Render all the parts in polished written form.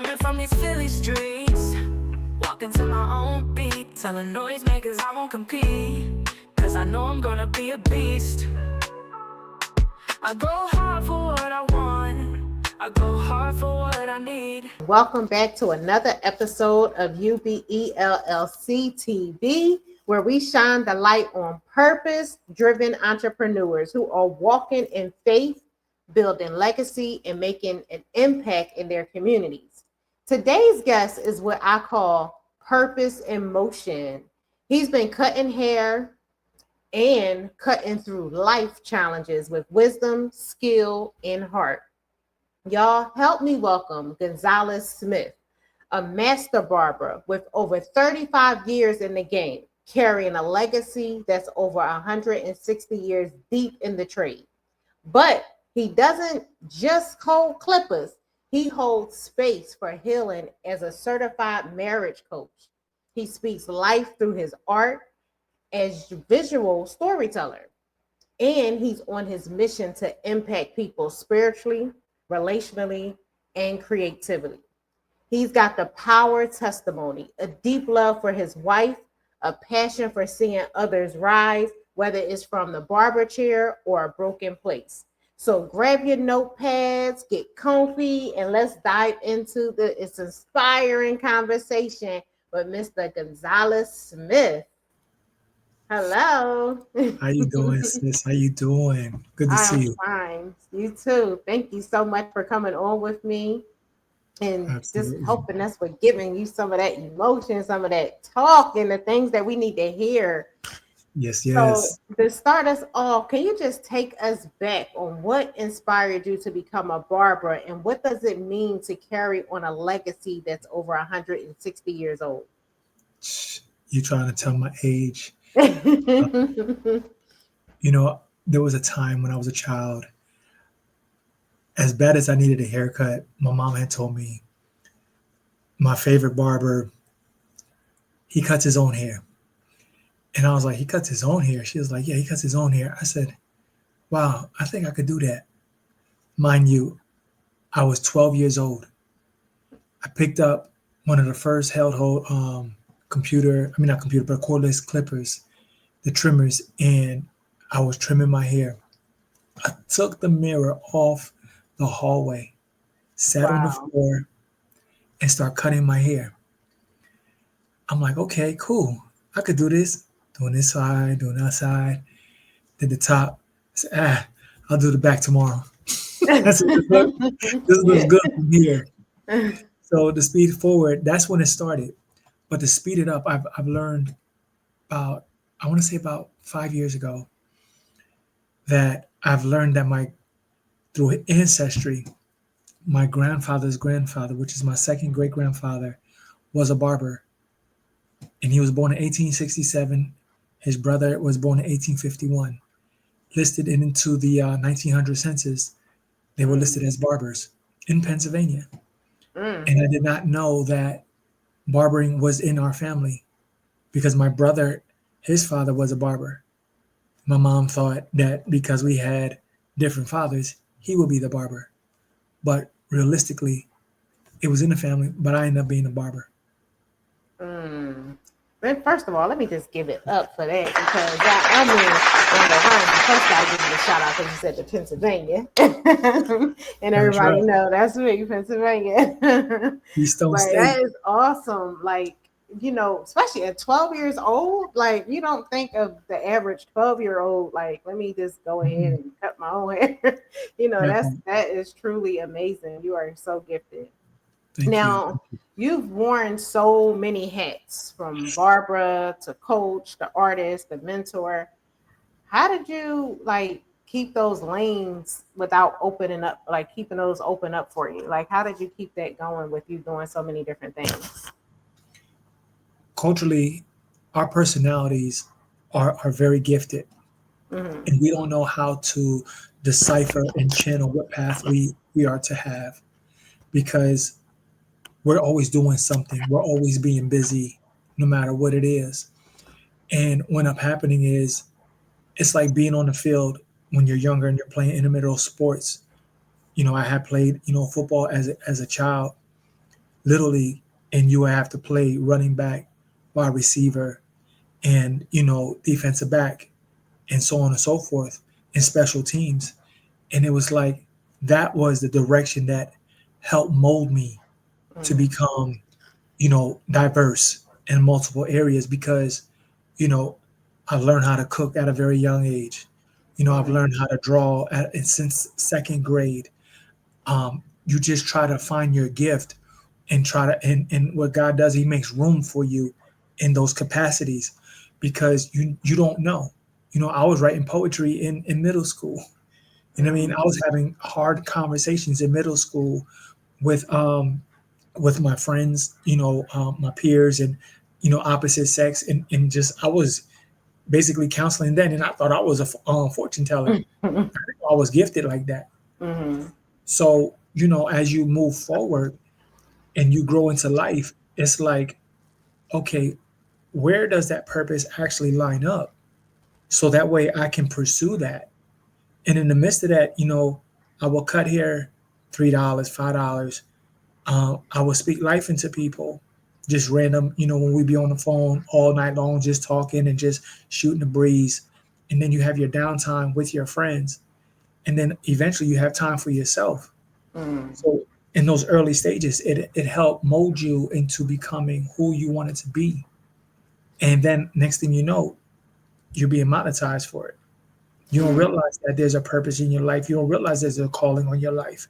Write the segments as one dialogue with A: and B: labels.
A: Coming from these Philly streets, walking to my own beat, telling noisemakers I won't compete, cause I know I'm gonna be a beast. I go hard for what I want, I go hard for what I need.
B: Welcome back to another episode of UBELLCTV, where we shine the light on purpose-driven entrepreneurs who are walking in faith, building legacy, and making an impact in their communities. Today's guest is what I call purpose in motion. He's been cutting hair and cutting through life challenges with wisdom, skill, and heart. Y'all help me welcome Gunzalis Smith, a master barber with over 35 years in the game, carrying a legacy that's over 160 years deep in the trade. But he doesn't just hold clippers, he holds space for healing as a certified marriage coach. He speaks life through his art as visual storyteller, and he's on his mission to impact people spiritually, relationally, and creatively. He's got the power testimony, a deep love for his wife, a passion for seeing others rise, whether it's from the barber chair or a broken place. So grab your notepads, get comfy, and let's dive into this inspiring conversation with Mr. Gunzalis Smith. Hello.
C: How you doing, sis? How you doing? Good to see you.
B: I'm fine. You too. Thank you so much for coming on with me and
C: Absolutely.
B: just helping us with giving you some of that emotion, some of that talk, and the things that we need to hear.
C: Yes.
B: So to start us off, can you just take us back on what inspired you to become a barber, and what does it mean to carry on a legacy that's over 160 years old?
C: You're trying to tell my age. You know, there was a time when I was a child, as bad as I needed a haircut, my mom had told me my favorite barber, he cuts his own hair. And I was like, he cuts his own hair? She was like, yeah, he cuts his own hair. I said, wow, I think I could do that. Mind you, I was 12 years old. I picked up one of the first cordless clippers, the trimmers, and I was trimming my hair. I took the mirror off the hallway, sat on the floor, and started cutting my hair. I'm like, okay, cool. I could do this. Doing this side, doing that side, did the top. I said, I'll do the back tomorrow. This looks good from here. So to speed forward, that's when it started. But to speed it up, I've learned about 5 years ago that I've learned that through ancestry, my grandfather's grandfather, which is my second great grandfather, was a barber. And he was born in 1867. His brother was born in 1851. Listed into the 1900 census, they were listed as barbers in Pennsylvania. And I did not know that barbering was in our family because my brother, his father was a barber. My mom thought that because we had different fathers, he would be the barber. But realistically, it was in the family, but I ended up being a barber.
B: But first of all, let me just give it up for that, because first got to give you a shout out because you said the Pennsylvania, and everybody know that's me, Pennsylvania.
C: Keystone State.
B: That is awesome. Like, you know, especially at 12 years old, like you don't think of the average 12-year-old like, let me just go ahead and cut my own hair. You know, that is truly amazing. You are so gifted. Now, you've worn so many hats, from Barbara to coach, the artist, the mentor. How did you keep those lanes without opening up, keeping those open up for you? Like, how did you keep that going with you doing so many different things?
C: Culturally, our personalities are very gifted. And we don't know how to decipher and channel what path we are to have, because we're always doing something. We're always being busy, no matter what it is. And what up happening is, it's like being on the field when you're younger and you're playing intramural sports. You know, I had played, football as a child. Little League, and you would have to play running back, wide receiver, and defensive back, and so on and so forth, in special teams. And it was like that was the direction that helped mold me to
B: Mm.
C: become, diverse in multiple areas because, you know, I learned how to cook at a very young age. I've
B: Right.
C: learned how to draw since second grade. You just try to find your gift and try to, and what God does, He makes room for you in those capacities because you don't know. I was writing poetry in middle school. You know what I mean? I was having hard conversations in middle school with my friends, my peers, and opposite sex, and just I was basically counseling then, and I thought I was a fortune teller.
B: Mhm.
C: I was gifted like that.
B: Mhm.
C: So as you move forward and you grow into life, it's like, okay, where does that purpose actually line up? So that way I can pursue that. And in the midst of that, I will cut hair $3, $5. I will speak life into people, just random, when we be on the phone all night long, just talking and just shooting the breeze. And then you have your downtime with your friends. And then eventually you have time for yourself.
B: Mm.
C: So in those early stages, it helped mold you into becoming who you wanted to be. And then next thing you know, you're being monetized for it. You don't
B: Mm.
C: realize that there's a purpose in your life. You don't realize there's a calling on your life.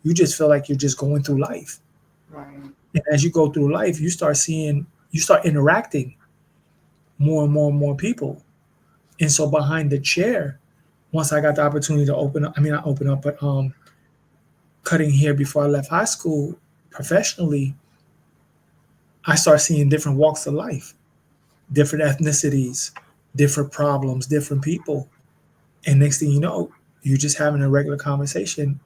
C: You just feel like you're just going through life.
B: Right.
C: And as you go through life, you start interacting more and more and more people. And so behind the chair, once I got the opportunity to open up, I mean, not open up, but cutting hair before I left high school professionally, I started seeing different walks of life, different ethnicities, different problems, different people. And next thing you know, you're just having a regular conversation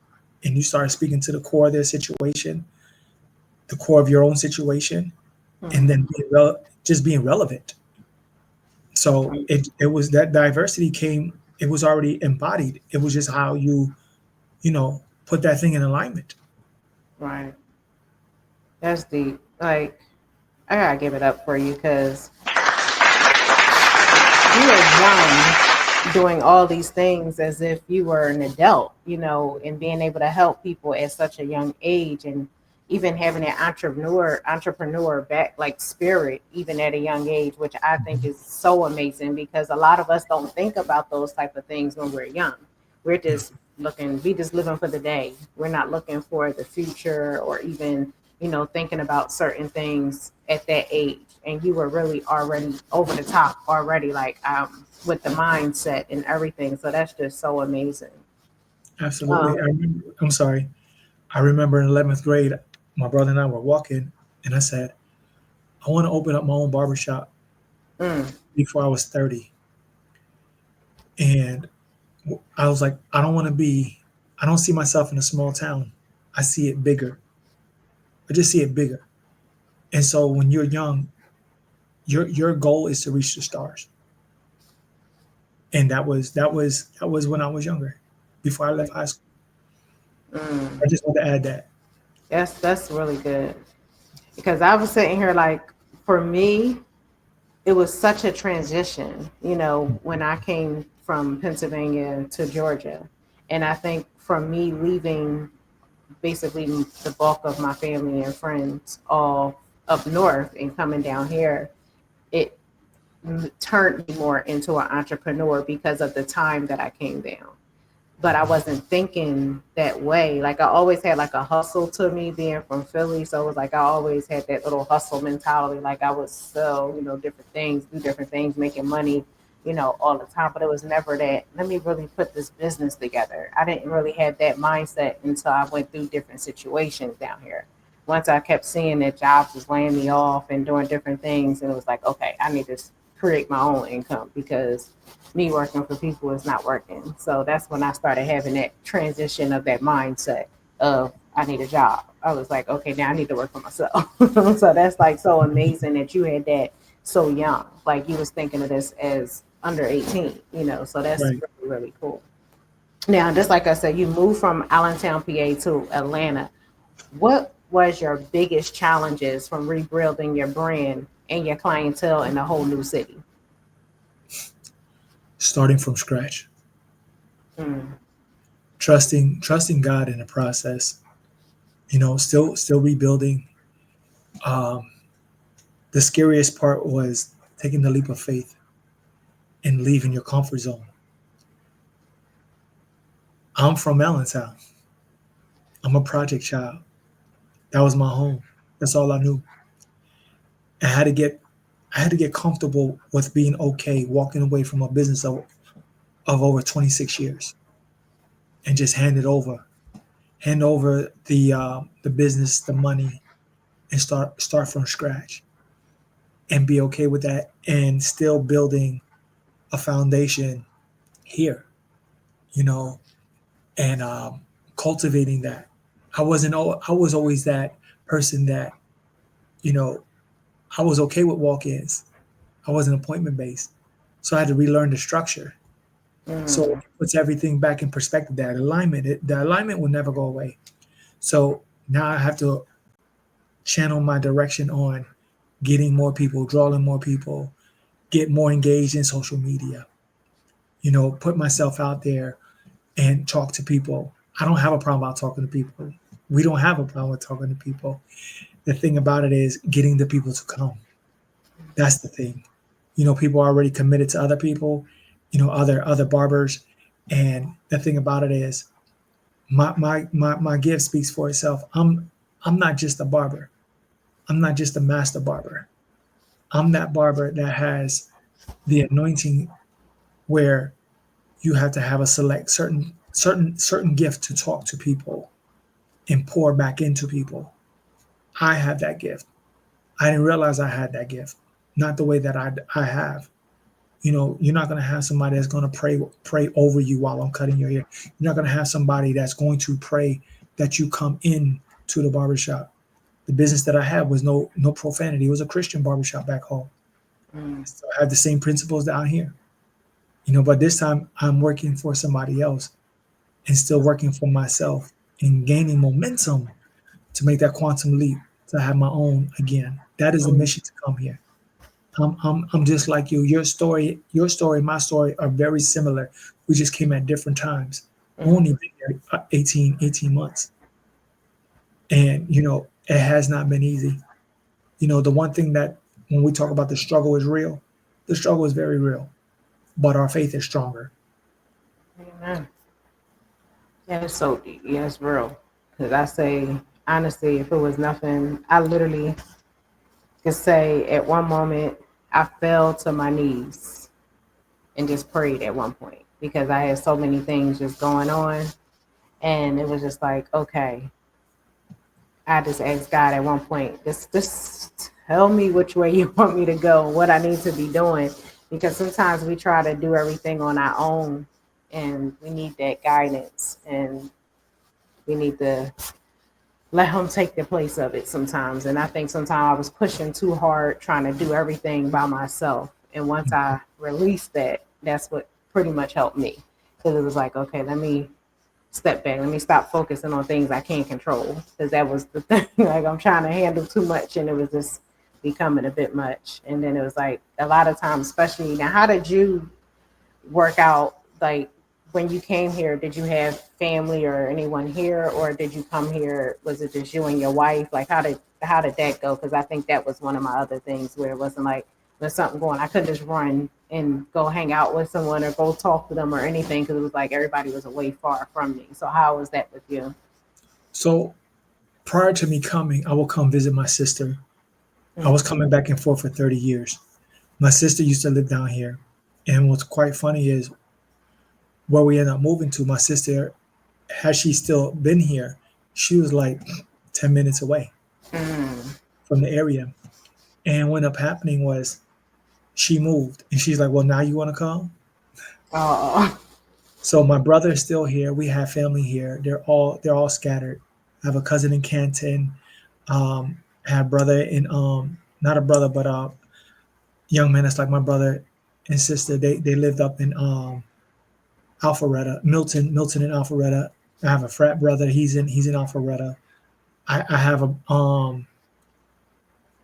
C: and you start speaking to the core of their situation, the core of your own situation, and
B: Mm.
C: then just being relevant. So it was that diversity came, it was already embodied. It was just how put that thing in alignment.
B: Right. That's deep. Like, I gotta give it up for you because you were young doing all these things as if you were an adult, and being able to help people at such a young age, and even having an entrepreneur back like spirit even at a young age, which I think
C: Mhm.
B: is so amazing because a lot of us don't think about those type of things when we're young. We're just we just living for the day. We're not looking for the future or even thinking about certain things at that age. And you were really already over the top already, like with the mindset and everything. So that's just so amazing.
C: Absolutely.
B: Um,
C: I'm sorry. I remember in 11th grade, my brother and I were walking, and I said, I want to open up my own barbershop
B: mm,
C: before I was 30. And I was like, I don't see myself in a small town. I see it bigger. I just see it bigger. And so when you're young, your goal is to reach the stars. And that was when I was younger, before I left high school.
B: mm.
C: I just want to add that.
B: That's really good because I was sitting here like, for me, it was such a transition, when I came from Pennsylvania to Georgia. And I think from me leaving basically the bulk of my family and friends all up north and coming down here, it turned me more into an entrepreneur because of the time that I came down. But I wasn't thinking that way. Like I always had like a hustle to me being from Philly. So it was like I always had that little hustle mentality. Like I would sell, different things, do different things, making money, all the time. But it was never that, let me really put this business together. I didn't really have that mindset until I went through different situations down here. Once I kept seeing that jobs was laying me off and doing different things, and it was like, okay, I need to create my own income because me working for people is not working. So that's when I started having that transition of that mindset of I need a job. I was like, okay, now I need to work for myself. So that's like so amazing that you had that so young. Like you was thinking of this as under 18, so that's
C: Right.
B: really, really cool. Now, just like I said, you moved from Allentown, PA to Atlanta. What was your biggest challenges from rebuilding your brand and your clientele in a whole new city?
C: Starting from scratch,
B: Mm.
C: trusting God in the process. Still rebuilding. Um, the scariest part was taking the leap of faith and leaving your comfort zone. I'm from Allentown. I'm a project child. That was my home. That's all I knew. I had to get I had to get comfortable with being okay walking away from a business of over 26 years and just hand over the business, the money, and start from scratch and be okay with that and still building a foundation here, you know, and cultivating that. I was always that person that, you know, I was okay with walk-ins. I wasn't appointment based. So I had to relearn the structure. So
B: Mm.
C: it puts everything back in perspective. The alignment will never go away. So now I have to channel my direction on getting more people, drawing more people, get more engaged in social media, put myself out there and talk to people. I don't have a problem about talking to people. We don't have a problem with talking to people. The thing about it is getting the people to come. That's the thing. People are already committed to other people, other barbers. And the thing about it is my gift speaks for itself. I'm not just a barber. I'm not just a master barber. I'm that barber that has the anointing where you have to have a select certain gift to talk to people and pour back into people. I have that gift. I didn't realize I had that gift. Not the way that I have. You're not going to have somebody that's going to pray over you while I'm cutting your hair. You're not going to have somebody that's going to pray that you come in to the barbershop. The business that I had was no profanity. It was a Christian barbershop back home.
B: Mm.
C: So I have the same principles down here. But this time I'm working for somebody else and still working for myself and gaining momentum to make that quantum leap to have my own again. That is the
B: Mm.
C: mission to come here. I'm just like you. Your story, my story are very similar. We just came at different times. I've only been here 18 months. And, it has not been easy. The one thing that when we talk about the struggle is real, the struggle is very real, but our faith is stronger.
B: Amen. That's so deep. Yeah, it's real. Because I say, honestly, if it was nothing, I literally could say at one moment, I fell to my knees and just prayed at one point because I had so many things just going on. And it was just like, okay, I just asked God at one point, just tell me which way you want me to go, what I need to be doing. Because sometimes we try to do everything on our own and we need that guidance and we need to let him take the place of it sometimes. And I think sometimes I was pushing too hard, trying to do everything by myself. And once I released that, that's what pretty much helped me. Because it was like, okay, let me step back. Let me stop focusing on things I can't control. Because that was the thing. Like I'm trying to handle too much and it was just becoming a bit much. And then it was like a lot of times, especially now, how did you work out, like when you came here, did you have family or anyone here, or did you come here, was it just you and your wife? Like how did that go? Because I think that was one of my other things where it wasn't like there's something going, I couldn't just run and go hang out with someone or go talk to them or anything, because it was like everybody was away far from me. So how was that with you?
C: So prior to me coming, I will come visit my sister. I was coming back and forth for 30 years. My sister used to live down here. And what's quite funny is where we ended up moving to, my sister, had she still been here, she was like 10 minutes away from the area. And what ended up happening was she moved and she's like, well, now you want to come?
B: Oh.
C: So my brother is still here. We have family here. They're all scattered. I have a cousin in Canton. I have a brother in, not a brother, but a young man that's like my brother and sister. They lived up in Alpharetta, Milton and Alpharetta. I have a frat brother. He's in Alpharetta. I have a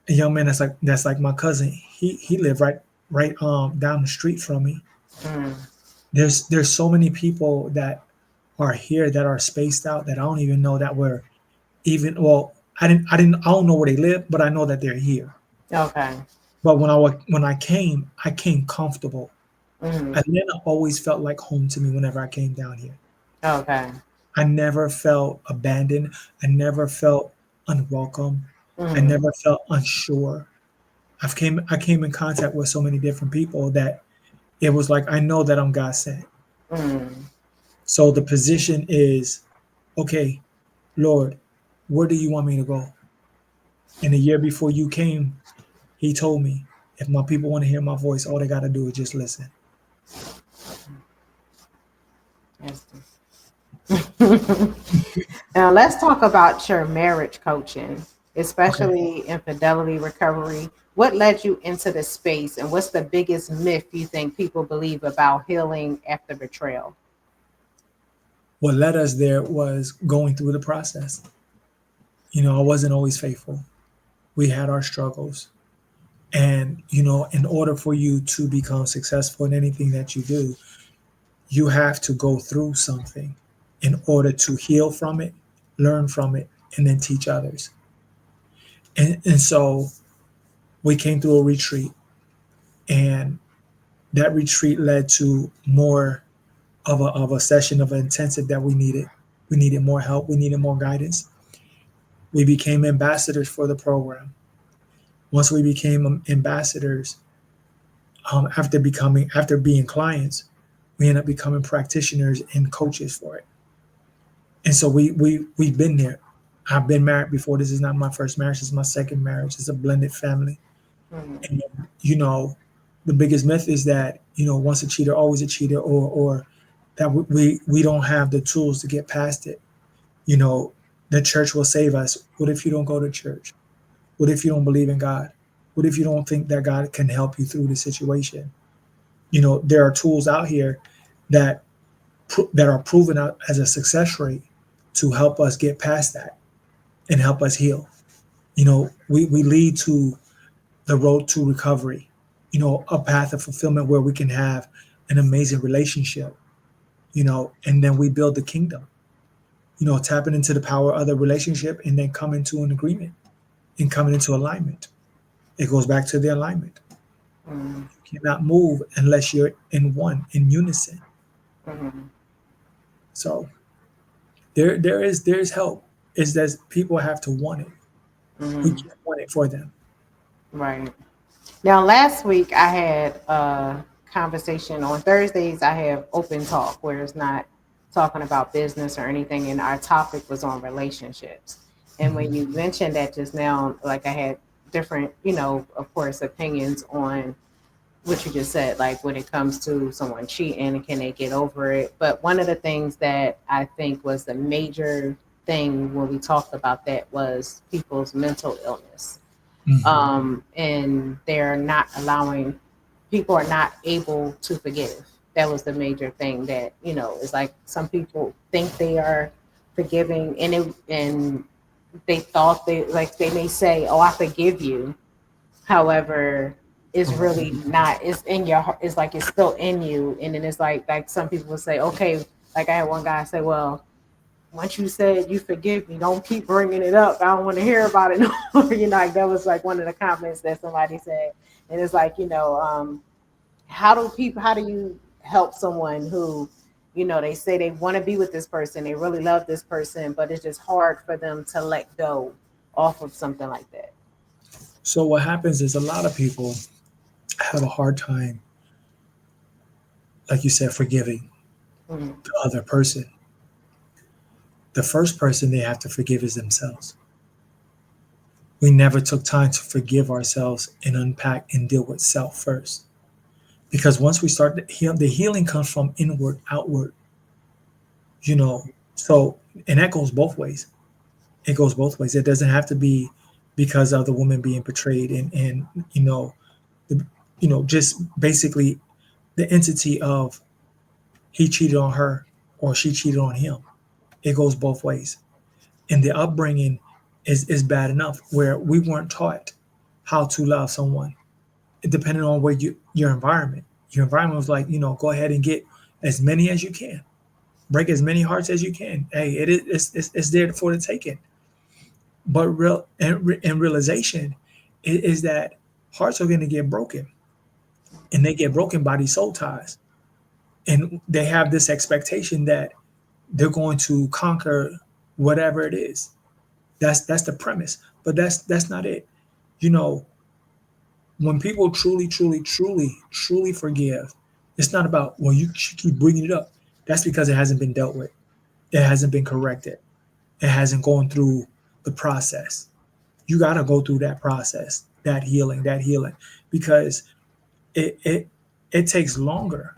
C: young man that's like my cousin. He lived right down the street from me.
B: Mm.
C: There's so many people that are here that are spaced out that I don't even know that were even well. I don't know where they live, but I know that they're here.
B: Okay.
C: But when I came comfortable.
B: Mm.
C: Atlanta always felt like home to me whenever I came down here.
B: Okay.
C: I never felt abandoned. I never felt unwelcome. I
B: Mm.
C: never felt unsure. I came in contact with so many different people that it was like I know that I'm God sent.
B: Mm.
C: So the position is, okay, Lord, where do you want me to go? And a year before you came, he told me, if my people want to hear my voice, all they got to do is just listen.
B: Yes. Now let's talk about your marriage coaching,
C: Okay.
B: especially infidelity recovery. What led you into the space, and what's the biggest myth you think people believe about healing after betrayal?
C: What led us there was going through the process. I wasn't always faithful. We had our struggles. And, in order for you to become successful in anything that you do, you have to go through something in order to heal from it, learn from it, and then teach others. And so we came through a retreat, and that retreat led to more of a session of intensive that we needed. We needed more help. We needed more guidance. We became ambassadors for the program. Once we became ambassadors, after being clients, we end up becoming practitioners and coaches for it. And so we've been there. I've been married before. This is not my first marriage. This is my second marriage. It's a blended family.
B: Mhm.
C: And the biggest myth is that once a cheater, always a cheater, or that we don't have the tools to get past it. The church will save us. What if you don't go to church? What if you don't believe in God? What if you don't think that God can help you through the situation? There are tools out here that that are proven out as a success rate to help us get past that and help us heal. We lead to the road to recovery, a path of fulfillment where we can have an amazing relationship, and then we build the kingdom, tapping into the power of the relationship and then come into an agreement and coming into alignment. It goes back to the alignment.
B: Mhm.
C: You cannot move unless you're in unison.
B: Mhm.
C: So there's help. It's that people have to want it. We
B: Mhm.
C: can't want it for them.
B: Right. Now, last week I had a conversation. On Thursdays, I have open talk where it's not talking about business or anything, and our topic was on relationships. And when
C: Mhm.
B: you mentioned that just now, like I had different, of course, opinions on what you just said, like when it comes to someone cheating, can they get over it? But one of the things that I think was the major thing when we talked about that was people's mental illness.
C: Mhm.
B: And they're not allowing, people are not able to forgive. That was the major thing that, is like some people think they are forgiving, and they thought they may say, oh, I forgive you. However, it's really not. It's in your heart. It's like it's still in you. And then it's like some people will say, okay, like I had one guy say, well, once you said you forgive me, don't keep bringing it up. I don't want to hear about it no more. Like that was like one of the comments that somebody said. And it's like, how do you help someone who, they say they want to be with this person, they really love this person, but it's just hard for them to let go off of something like that.
C: So what happens is a lot of people have a hard time, like you said, forgiving
B: Mhm.
C: the other person. The first person they have to forgive is themselves. We never took time to forgive ourselves and unpack and deal with self first. Because once we start the healing comes from inward, outward, you know. So, and that goes both ways. It goes both ways. It doesn't have to be because of the woman being betrayed and the, just basically the entity of he cheated on her or she cheated on him. It goes both ways. In the upbringing, is bad enough, where we weren't taught how to love someone. Depending on where your environment. Your environment was like, go ahead and get as many as you can, break as many hearts as you can. Hey, it's there for the taking. But realization is that hearts are going to get broken, and they get broken by these soul ties, and they have this expectation that they're going to conquer whatever it is. That's the premise, but that's not it. When people truly, truly, truly, truly forgive, it's not about, well, you should keep bringing it up. That's because it hasn't been dealt with. It hasn't been corrected. It hasn't gone through the process. You got to go through that process, that healing, because it takes longer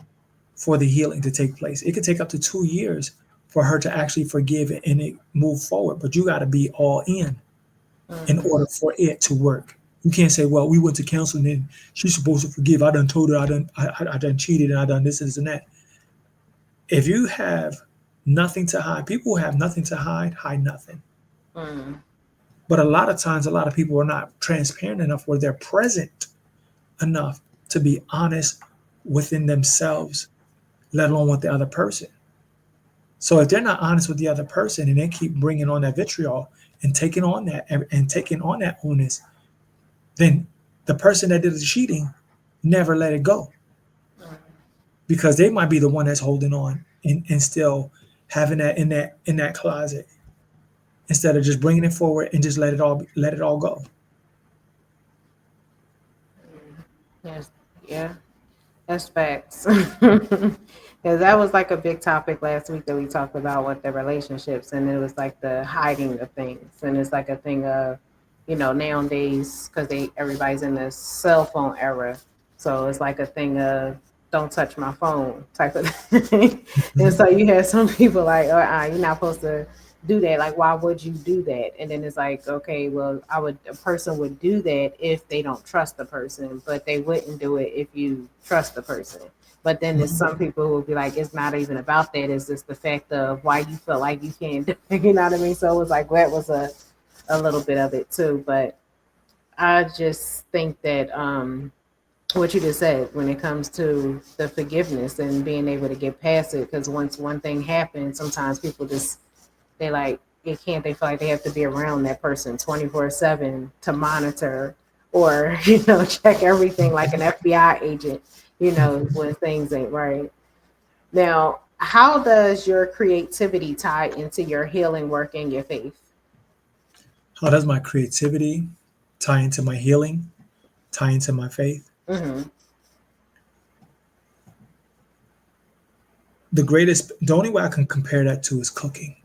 C: for the healing to take place. It could take up to 2 years for her to actually forgive it and it move forward. But you got to be all in order for it to work. You can't say, well, we went to counseling and she's supposed to forgive. I done told her I done cheated and I done this and that. If you have nothing to hide, people who have nothing to hide nothing. But a lot of times, a lot of people are not transparent enough, where they're present enough to be honest within themselves, let alone with the other person. So if they're not honest with the other person and they keep bringing on that vitriol and taking on that onus, then the person that did the cheating never let it go, because they might be the one that's holding on and still having that in that closet, instead of just bringing it forward and just let it all go.
B: Yes, yeah, that's facts. Because that was like a big topic last week that we talked about with the relationships, and it was like the hiding of things, and it's like a thing of, nowadays, because everybody's in this cell phone era, so it's like a thing of don't touch my phone type of thing. And so you have some people like, you're not supposed to do that. Like, why would you do that? And then it's like, okay, well, a person would do that if they don't trust the person, but they wouldn't do it if you trust the person. But then there's some people who will be like, it's not even about that. It's just the fact of why you feel like you can't do it. You know what I mean? So it was like, that was a little bit of it too. But I just think that what you just said, when it comes to the forgiveness and being able to get past it, because once one thing happens, sometimes people they feel like they have to be around that person 24/7 to monitor or, check everything like an FBI agent, when things ain't right. Now, how does your creativity tie into your healing work and your faith?
C: How does my creativity tie into my healing, tie into my faith?
B: Mm-hmm.
C: The only way I can compare that to is cooking.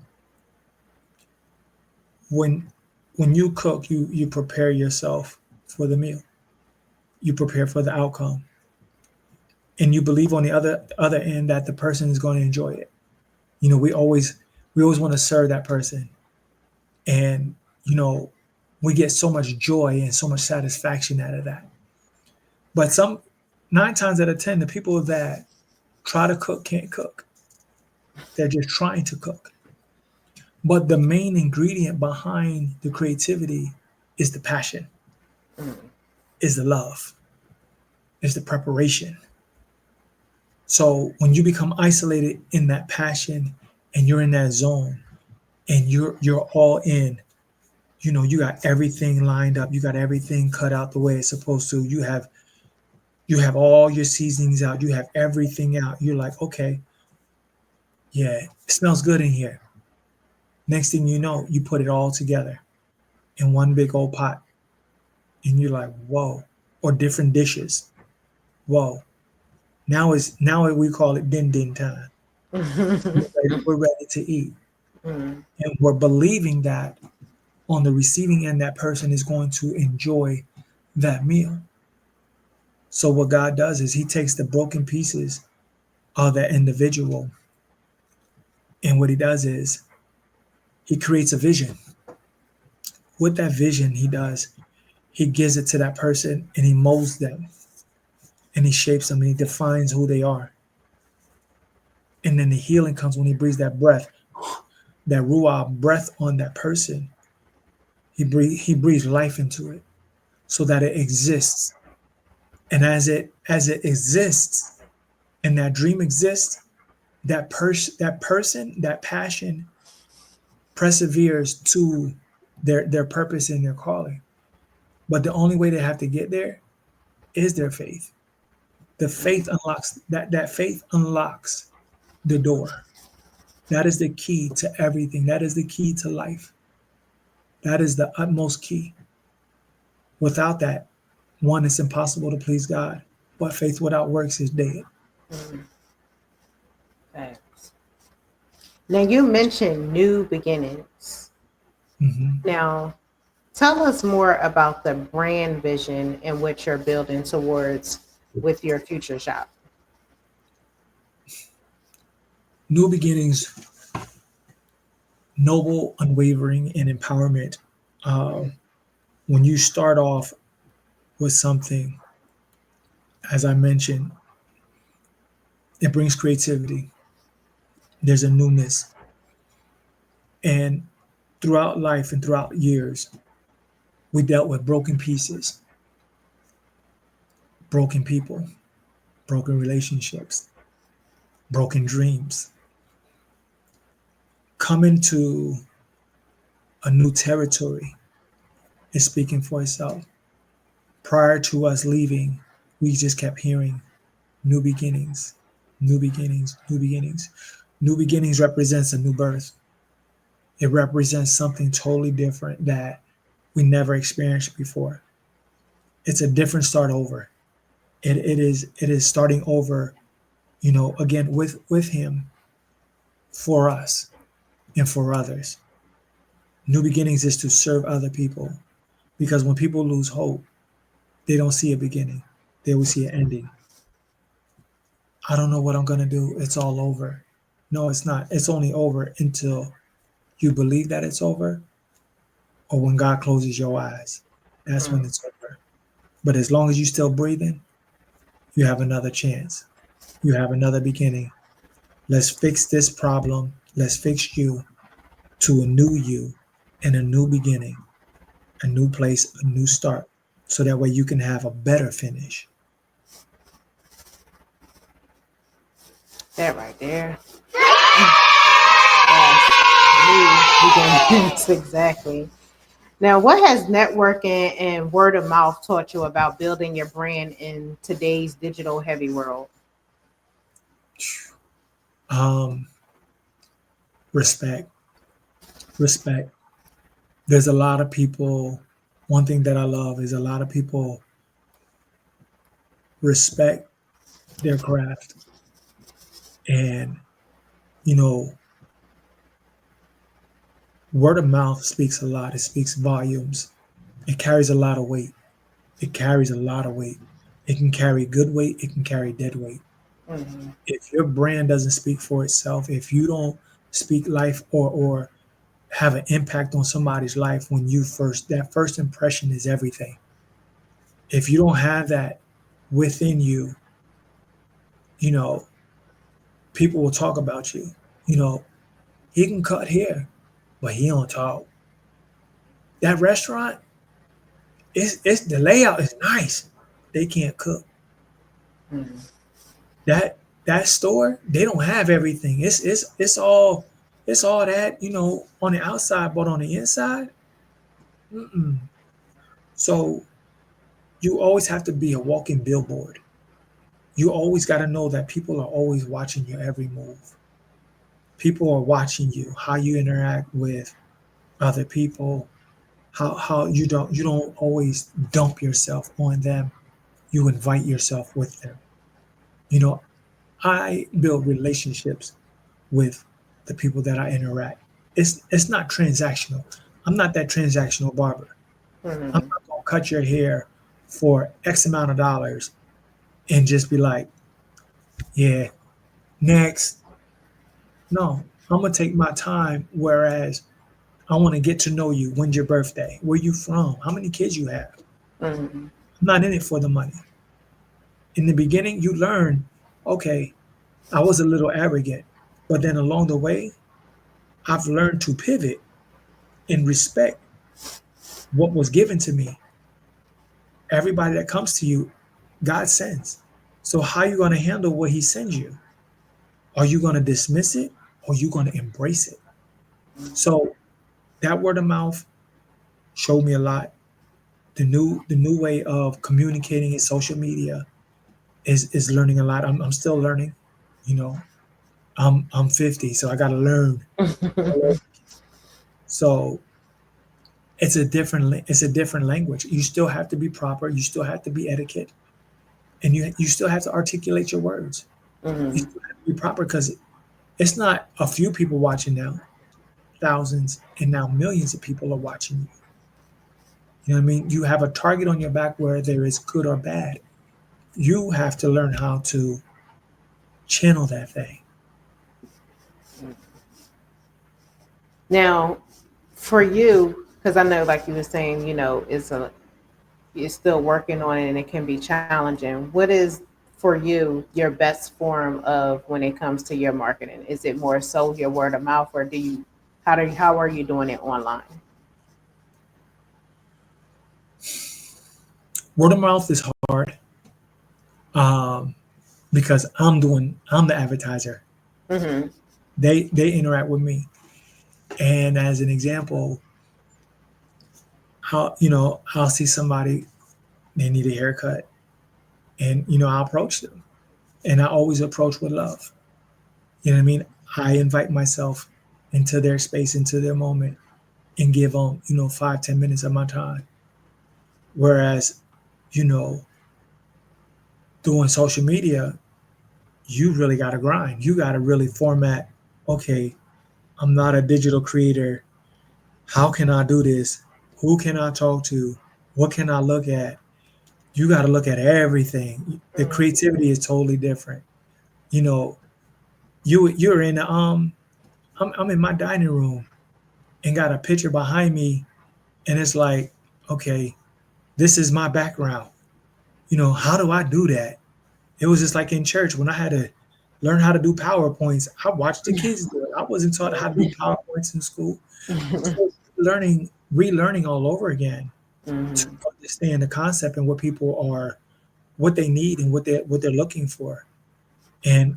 C: When you cook, you prepare yourself for the meal. You prepare for the outcome. And you believe on the other end that the person is going to enjoy it. We always want to serve that person. And, we get so much joy and so much satisfaction out of that. But 9 times out of 10, the people that try to cook can't cook. They're just trying to cook. But the main ingredient behind the creativity is the passion, is the love, is the preparation. So when you become isolated in that passion and you're in that zone and you're all in, you got everything lined up, you got everything cut out the way it's supposed to. You have all your seasonings out, you have everything out. You're like, okay, yeah, it smells good in here. Next thing you know, you put it all together in one big old pot. And you're like, whoa, or different dishes. Whoa. Now we call it din time. We're ready to eat. And we're believing that on the receiving end, that person is going to enjoy that meal. So what God does is he takes the broken pieces of that individual. And what he does is he creates a vision. With that vision, he gives it to that person and he molds them and he shapes them and he defines who they are. And then the healing comes when he breathes that breath, that ruah breath on that person. He breathes life into it so that it exists. And as it exists and that dream exists, that person, that passion perseveres to their purpose and their calling. But the only way they have to get there is their faith. The faith unlocks that faith unlocks the door. That is the key to everything. That is the key to life. That is the utmost key. Without that, one, it's impossible to please God. But faith without works is dead.
B: Thanks. Now you mentioned new beginnings.
C: Mhm.
B: Now, tell us more about the brand vision and what you're building towards with your future shop.
C: New beginnings, noble, unwavering, and empowerment. When you start off with something, as I mentioned, it brings creativity. There's a newness. And throughout life and throughout years, we dealt with broken pieces, broken people, broken relationships, broken dreams. Coming to a new territory is speaking for itself. Prior to us leaving, we just kept hearing new beginnings, new beginnings, new beginnings. New beginnings represents a new birth. It represents something totally different that we never experienced before. It's a different start over. It is starting over, again with him, for us and for others. New beginnings is to serve other people, because when people lose hope, they don't see a beginning. They will see an ending. I don't know what I'm going to do. It's all over. No, it's not. It's only over until you believe that it's over, or when God closes your eyes. That's when it's over. But as long as you're still breathing, you have another chance. You have another beginning. Let's fix this problem. Let's fix you to a new you and a new beginning, a new place, a new start, so that way you can have a better finish.
B: That right there. Yes, exactly. Now, what has networking and word of mouth taught you about building your brand in today's digital heavy world?
C: Respect. Respect. There's a lot of people. One thing that I love is a lot of people respect their craft. And, word of mouth speaks a lot. It speaks volumes. It carries a lot of weight. It carries a lot of weight. It can carry good weight. It can carry dead weight.
B: Mm-hmm.
C: If your brand doesn't speak for itself, if you don't speak life or have an impact on somebody's life when that first impression is everything. If you don't have that within you, people will talk about you. He can cut hair, but he don't talk. That restaurant, it's the layout is nice. They can't cook.
B: Mm-hmm.
C: That store, they don't have everything. It's all that, on the outside, but on the inside, mm-mm. So you always have to be a walking billboard. You always got to know that people are always watching your every move. People are watching you, how you interact with other people, how you don't always dump yourself on them. You invite yourself with them. I build relationships with the people that I interact. It's not transactional. I'm not that transactional barber.
B: Mm-hmm.
C: I'm not gonna cut your hair for X amount of dollars and just be like, yeah, next. No, I'm gonna take my time. Whereas I want to get to know you. When's your birthday? Where you from? How many kids you have?
B: Mm-hmm.
C: I'm not in it for the money. In the beginning, you learn, okay, I was a little arrogant, but then along the way, I've learned to pivot and respect what was given to me. Everybody that comes to you, God sends. So how are you going to handle what he sends you? Are you going to dismiss it or are you going to embrace it? So that word of mouth showed me a lot. The new way of communicating in social media is learning a lot. I'm still learning, you know. I'm 50, so I got to learn. So it's a different language. You still have to be proper. You still have to be etiquette, and you still have to articulate your words. You
B: Mhm.
C: still have to be proper because it's not a few people watching now. Thousands and now millions of people are watching you. You know what I mean? You have a target on your back where there is good or bad. You have to learn how to channel that thing.
B: Now, for you, because I know, like you were saying, you're still working on it and it can be challenging. What is for you your best form of when it comes to your marketing? Is it more so your word of mouth, or how are you doing it online?
C: Word of mouth is hard um, because I'm the advertiser.
B: Mm-hmm.
C: They interact with me, and as an example, I'll see somebody, they need a haircut, and I'll approach them, and I always approach with love. You know what I mean? I invite myself into their space, into their moment, and give them 5-10 minutes of my time. Whereas, you know, doing social media, you really got to grind. You got to really format. Okay, I'm not a digital creator. How can I do this? Who can I talk to? What can I look at? You got to look at everything. The creativity is totally different. You know, you're in I'm in my dining room and got a picture behind me, and it's like, okay, this is my background. How do I do that? It was just like in church when I had to learn how to do PowerPoints. I watched the kids do it. I wasn't taught how to do PowerPoints in school.
B: Mm-hmm.
C: So relearning all over again to
B: Mm-hmm.
C: understand the concept and what they need and what they're looking for, and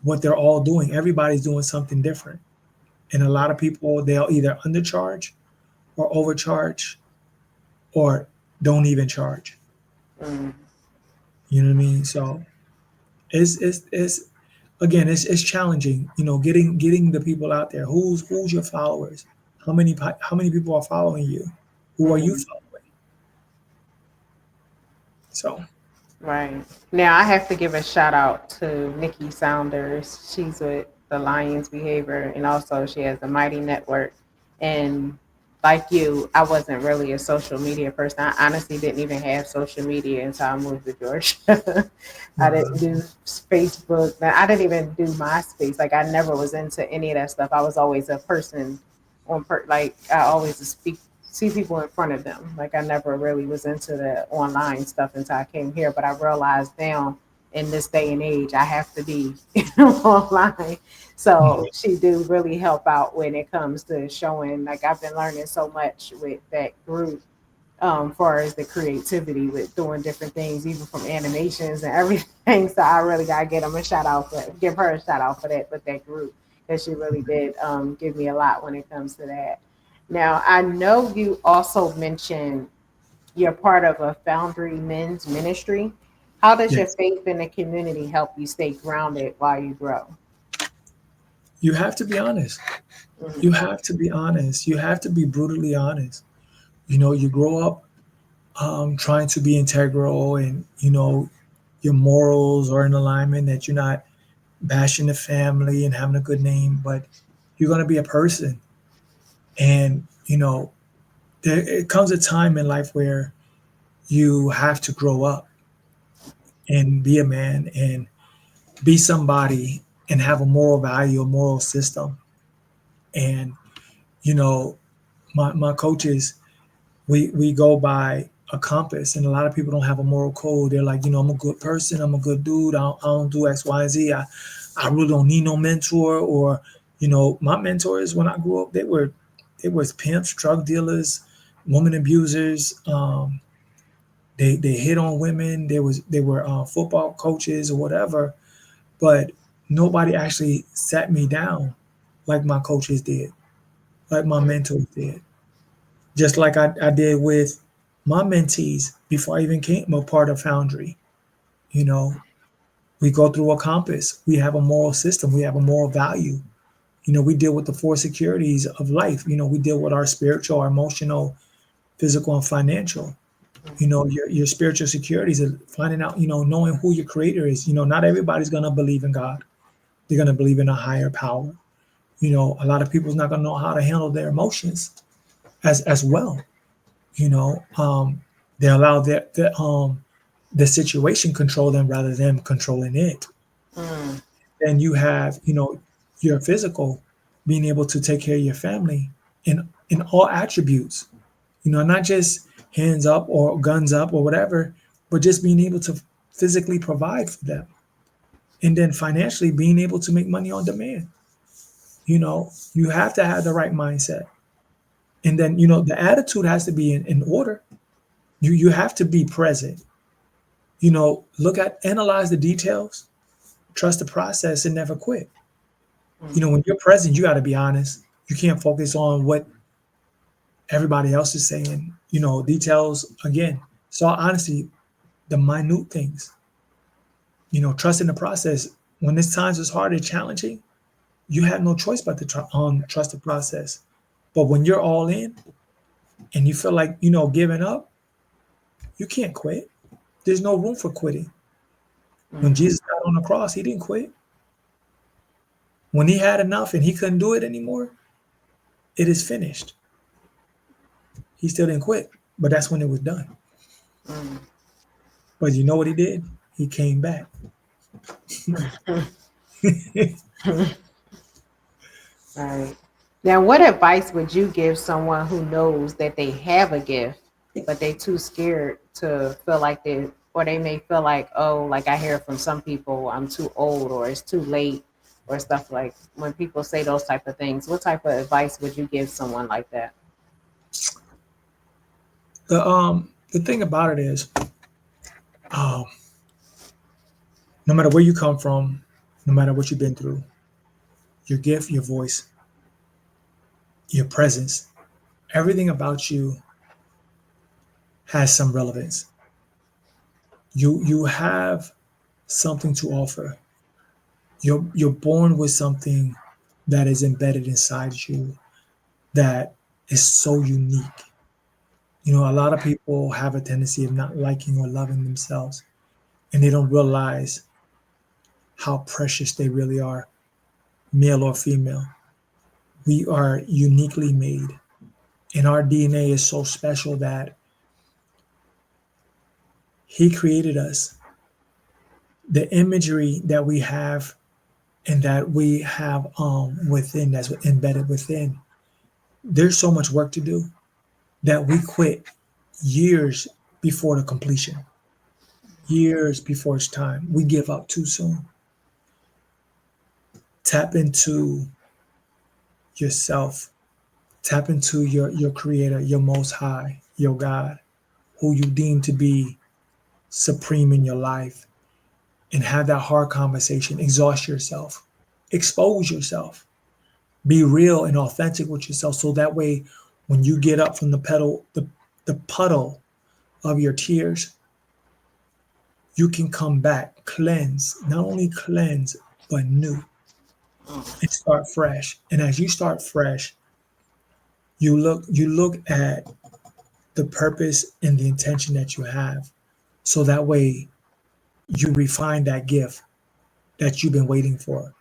C: what they're all doing. Everybody's doing something different, and a lot of people, they'll either undercharge or overcharge or don't even charge. You know what I mean? So it's again, it's challenging. Getting the people out there. Who's your followers? How many people are following you? Who are you
B: Mm-hmm.
C: following? So
B: Right. Now I have to give a shout out to Nikki Saunders. She's with the Lions Behavior, and also she has the Mighty Network. And like you, I wasn't really a social media person. I honestly didn't even have social media until I moved to Georgia. I didn't
C: wow.
B: do Facebook. I didn't even do MySpace. Like I never was into any of that stuff. I was always a person like I always see people in front of them. Like I never really was into the online stuff until I came here, but I realized now in this day and age, I have to be online. So she do really help out when it comes to showing. Like I've been learning so much with that group, far as the creativity with doing different things, even from animations and everything. So I really gotta give her a shout out for that with that group, because she really did give me a lot when it comes to that. Now I know you also mentioned you're part of a Foundry Men's Ministry. How does your
C: Yes,
B: faith in the community help you stay grounded while you grow?
C: you have to be honest. You
B: Mhm.
C: have to be honest. You have to be brutally honest. You grow up trying to be integral, and your morals are in alignment, that you're not bashing the family and having a good name, but you're going to be a person. And there it comes a time in life where you have to grow up and be a man and be somebody and have a moral value, a moral system. And you know my coaches, we go by a compass, and a lot of people don't have a moral code. They're like, I'm a good person, I'm a good dude, I don't do X, Y, and Z. I really don't need no mentor. Or my mentors when I grew up, they was pimps, drug dealers, woman abusers. They hit on women. They were football coaches or whatever, but nobody actually sat me down like my coaches did, like my mentors did, just like I did with my mentees before I even came a part of Foundry. You know, we go through a compass. We have a moral system. We have a moral value. You know, we deal with the four securities of life. You know, we deal with our spiritual, our emotional, physical, and financial. You know, your spiritual securities are finding out, you know, knowing who your creator is. You know, not everybody's going to believe in God. They're going to believe in a higher power. You know, a lot of people's not going to know how to handle their emotions as well. You know, they allow the situation control them rather than controlling it.
B: Mm.
C: Then you have, you know, your physical, being able to take care of your family in all attributes. You know, not just hands up or guns up or whatever, but just being able to physically provide for them. And then financially being able to make money on demand. You know, you have to have the right mindset. And then, you know, the attitude has to be in order. You have to be present. You know, analyze the details, trust the process, and never quit. You know, when you're present, you got to be honest. You can't focus on what everybody else is saying. You know, details again. So honestly, the minute things. You know, trusting the process. When it's times it's hard and challenging, you have no choice but to trust the process. But when you're all in and you feel like, you know, giving up, you can't quit. There's no room for quitting. When Jesus got on the cross, he didn't quit. When he had enough and he couldn't do it anymore, it is finished. He still didn't quit, but that's when it was done. But you know what he did? He came back.
B: Right. Now, what advice would you give someone who knows that they have a gift, but they too scared to feel like they may feel like, oh, like I hear from some people, I'm too old or it's too late or stuff like when people say those type of things, what type of advice would you give someone like that?
C: The thing about it is, um, no matter where you come from, no matter what you've been through, your gift, your voice, your presence, everything about you has some relevance. You have something to offer. You're born with something that is embedded inside you that is so unique. You know, a lot of people have a tendency of not liking or loving themselves, and they don't realize how precious they really are, male or female. We are uniquely made, and our DNA is so special that he created us. The imagery that we have and that we have within, that's embedded within, there's so much work to do that we quit years before the completion, years before it's time. We give up too soon. Tap into yourself. Tap into your creator, your most high, your God, who you deem to be supreme in your life, and have that hard conversation. Exhaust yourself. Expose yourself. Be real and authentic with yourself. So that way, when you get up from the puddle of your tears, you can come back, cleanse, not only cleanse, but new, and start fresh. And as you start fresh, you look at the purpose and the intention that you have. So that way you refine that gift that you've been waiting for.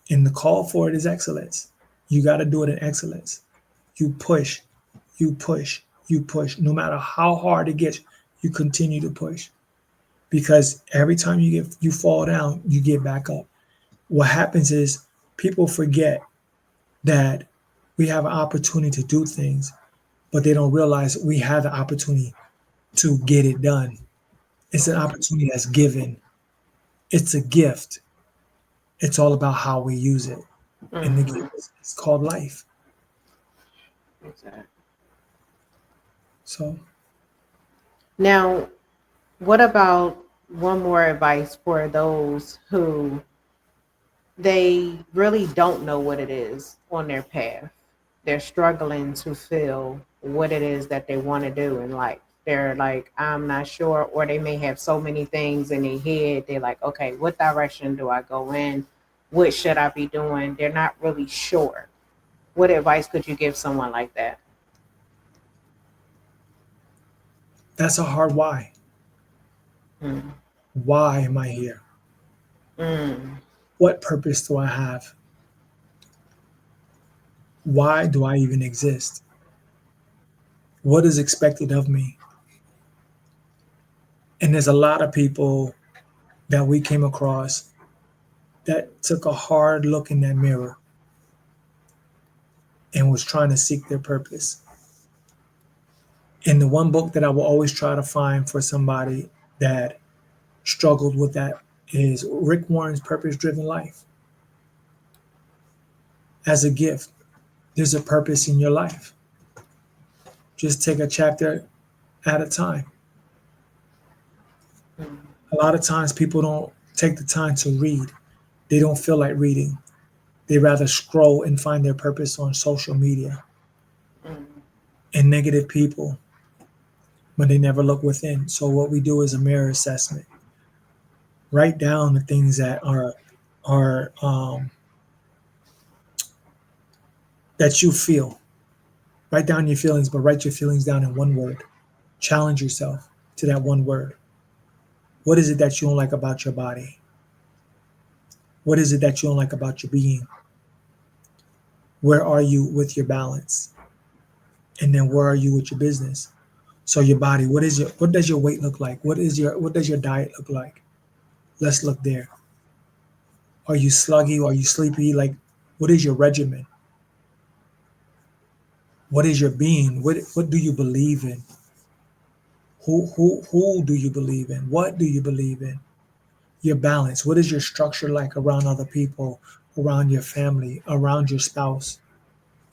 C: And the call for it is excellence. You got to do it in excellence. You push, you push, you push. No matter how hard it gets, you continue to push. Because every time you fall down, you get back up. What happens is people forget that we have an opportunity to do things, but they don't realize we have the opportunity to get it done. It's an opportunity that's given. It's a gift. It's all about how we use it. And the gift is called life.
B: Exactly.
C: So
B: Now, what about one more advice for those who they really don't know what it is on their path? They're struggling to feel what it is that they want to do in life. They're like, I'm not sure, or they may have so many things in their head. They're like, okay, what direction do I go in? What should I be doing? They're not really sure. What advice could you give someone like that?
C: that's a hard why.
B: Mm,
C: Why am I here?
B: mm,
C: What purpose do I have? Why do I even exist? What is expected of me? And there's a lot of people that we came across that took a hard look in that mirror and was trying to seek their purpose. And the one book that I will always try to find for somebody that struggled with that is Rick Warren's Purpose Driven Life. As a gift, there's a purpose in your life. Just take a chapter at a time.
B: mm,
C: A lot of times people don't take the time to read. They don't feel like reading. They rather scroll and find their purpose on social media
B: mm,
C: and negative people, but they never look within. So what we do is a mirror assessment. Write down the things that are that you feel. Write down your feelings, but write your feelings down in one word. Challenge yourself to that one word. What is it that you don't like about your body? What is it that you don't like about your being? Where are you with your balance? And then where are you with your business? So your body, what does your weight look like? What does your diet look like? Let's look there. Are you sluggy? Are you sleepy? Like, what is your regimen? What is your being? What do you believe in? Who do you believe in? What do you believe in? Your balance. What is your structure like around other people, around your family, around your spouse,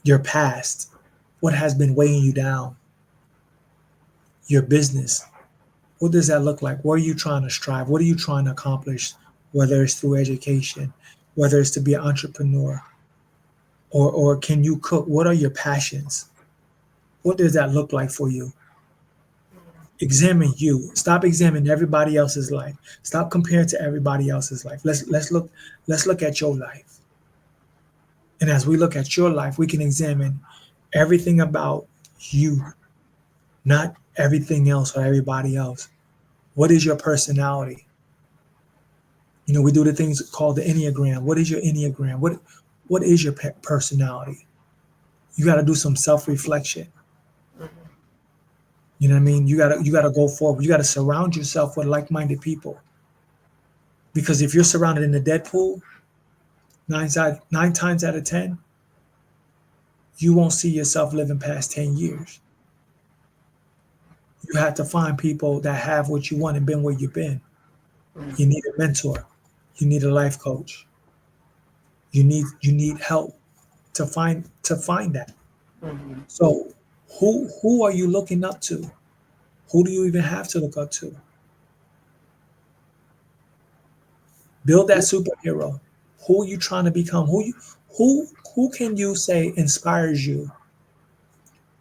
C: your past? What has been weighing you down? Your business. What does that look like? What are you trying to strive? What are you trying to accomplish? Whether it's through education, whether it's to be an entrepreneur, or can you cook? What are your passions? What does that look like for you? Examine you. Stop examining everybody else's life. Stop comparing to everybody else's life. Let's look at your life. And as we look at your life, we can examine everything about you, not everything else or everybody else. What is your personality? You know, we do the things called the Enneagram. What is your Enneagram? What is your personality? You got to do some self-reflection. You know what I mean? You gotta go forward. You gotta surround yourself with like-minded people. Because if you're surrounded in a dead pool, nine times out of 10, you won't see yourself living past 10 years. You have to find people that have what you want and been where you've been.
B: mm,
C: You need a mentor. You need a life coach. You need help to find that.
B: mm,
C: So who are you looking up to? Who do you even have to look up to? Build that superhero. Who are you trying to become? Who can you say inspires you?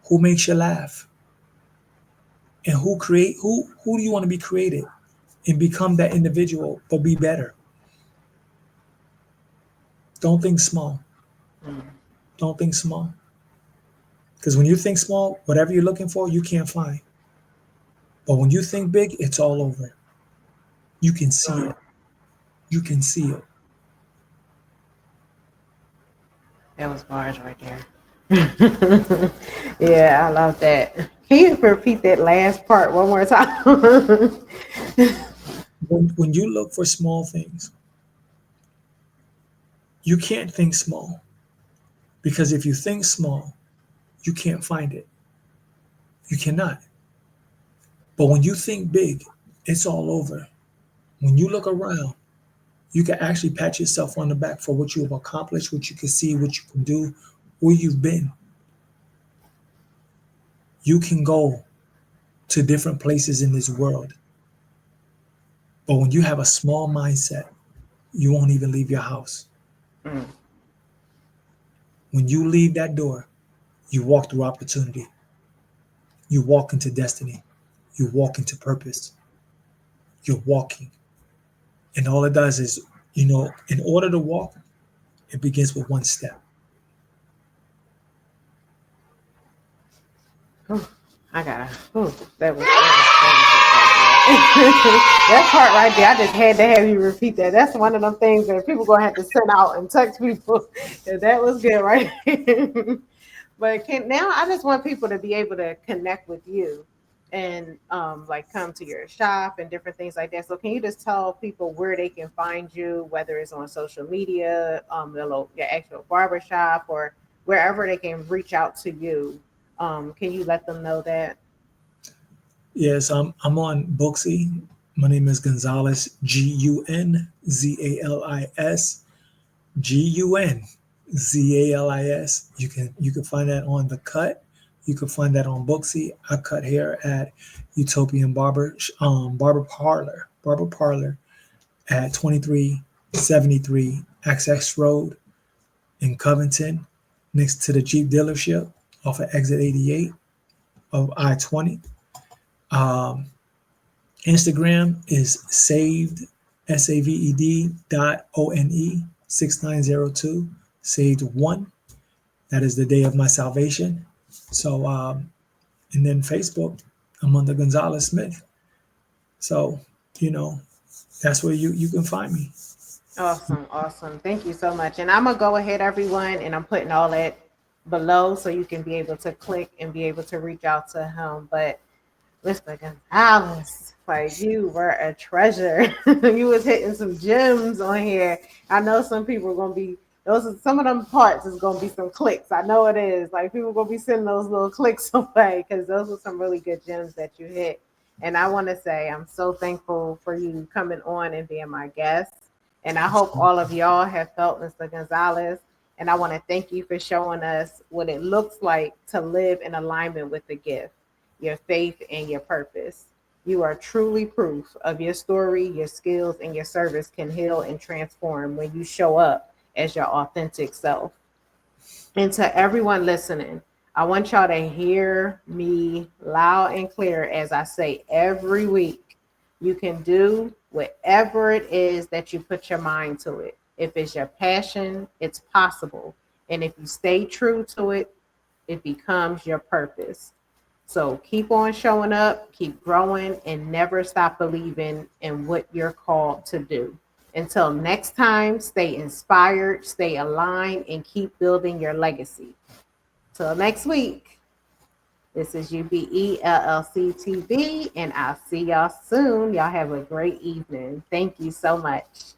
C: Who makes you laugh? And who do you want to be created and become that individual but be better? Don't think small.
B: mm.
C: Don't think small. Because when you think small, whatever you're looking for, you can't find. But when you think big, it's all over. You can see it. You can see it.
B: That was bars right there. Yeah, I love that. Can you repeat that last part one more time?
C: When you look for small things, you can't think small. Because if you think small, you can't find it. You cannot. But when you think big, it's all over. When you look around, you can actually pat yourself on the back for what you have accomplished, what you can see, what you can do, where you've been. You can go to different places in this world. But when you have a small mindset, you won't even leave your house.
B: Mm.
C: When you leave that door, you walk through opportunity. You walk into destiny. You walk into purpose. You're walking. And all it does is, in order to walk, it begins with one step.
B: I gotta. That part right there, I just had to have you repeat that. That's one of them things that people gonna have to send out and text people. That was good, right? But now I just want people to be able to connect with you and like come to your shop and different things like that. So can you just tell people where they can find you, whether it's on social media, your actual barbershop, or wherever they can reach out to you? Can you let them know that?
C: Yes, I'm on Booksy. My name is Gunzalis, Gunzalis, Gunzalis. You can find that on The Cut. You can find that on Booksy. I cut hair at Utopian Barber Parlor at 2373 XX Road in Covington, next to the Jeep dealership off of exit 88 of I-20. Instagram is saved, SAVED.ONE 6902, saved one. That is the day of my salvation. So, and then Facebook, I'm under Gunzalis Smith. So, that's where you can find me.
B: Awesome. Thank you so much. And I'm gonna go ahead, everyone, and I'm putting all that below so you can be able to click and be able to reach out to him. But Mr. Gunzalis, like, you were a treasure. You was hitting some gems on here. I know some people are gonna be some of them parts is gonna be some clicks. I know it is. Like, people are gonna be sending those little clicks away because those are some really good gems that you hit. And I want to say I'm so thankful for you coming on and being my guest. And I hope all of y'all have felt Mr. Gunzalis. And I want to thank you for showing us what it looks like to live in alignment with the gift, your faith, and your purpose. You are truly proof of your story, your skills, and your service can heal and transform when you show up as your authentic self. And to everyone listening, I want y'all to hear me loud and clear as I say every week. You can do whatever it is that you put your mind to it. If it's your passion, it's possible. And if you stay true to it, it becomes your purpose. So keep on showing up, keep growing, and never stop believing in what you're called to do. Until next time, stay inspired, stay aligned, and keep building your legacy. Till next week, this is UBELLCTV, and I'll see y'all soon. Y'all have a great evening. Thank you so much.